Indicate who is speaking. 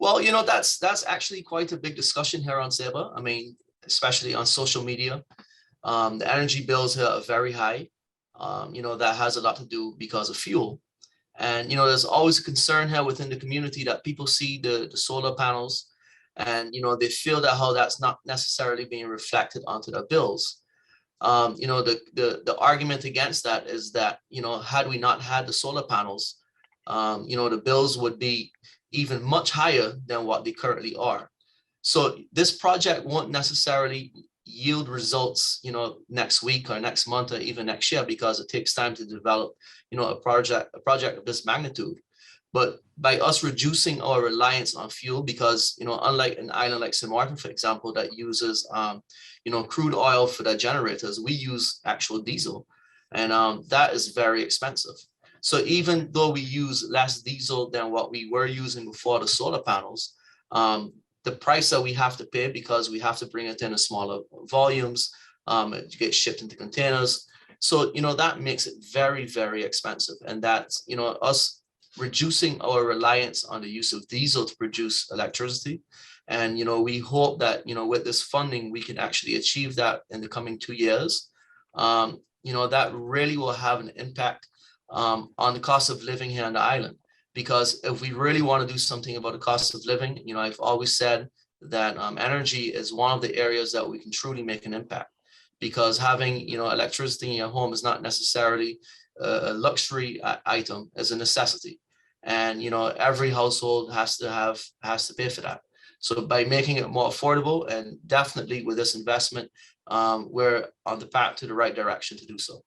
Speaker 1: Well, that's actually quite a big discussion here on Saba. I mean, especially on social media. The energy bills here are very high. That has a lot to do because of fuel. And, there's always a concern here within the community that people see the solar panels and, they feel that how that's not necessarily being reflected onto their bills. The argument against that is that, had we not had the solar panels, the bills would be even much higher than what they currently are. So this project won't necessarily yield results, next week or next month or even next year, because it takes time to develop, a project of this magnitude. But by us reducing our reliance on fuel, because, unlike an island like St. Martin, for example, that uses, crude oil for their generators, we use actual diesel, and that is very expensive. So even though we use less diesel than what we were using before the solar panels, the price that we have to pay, because we have to bring it in smaller volumes, it gets shipped into containers. So, that makes it very, very expensive. And that's, us reducing our reliance on the use of diesel to produce electricity. And, we hope that, with this funding, we can actually achieve that in the coming 2 years. That really will have an impact on the cost of living here on the island. Because if we really want to do something about the cost of living, I've always said that energy is one of the areas that we can truly make an impact. Because having, electricity in your home is not necessarily a luxury item, it's a necessity. And, every household has to pay for that. So by making it more affordable, and definitely with this investment, we're on the path to the right direction to do so.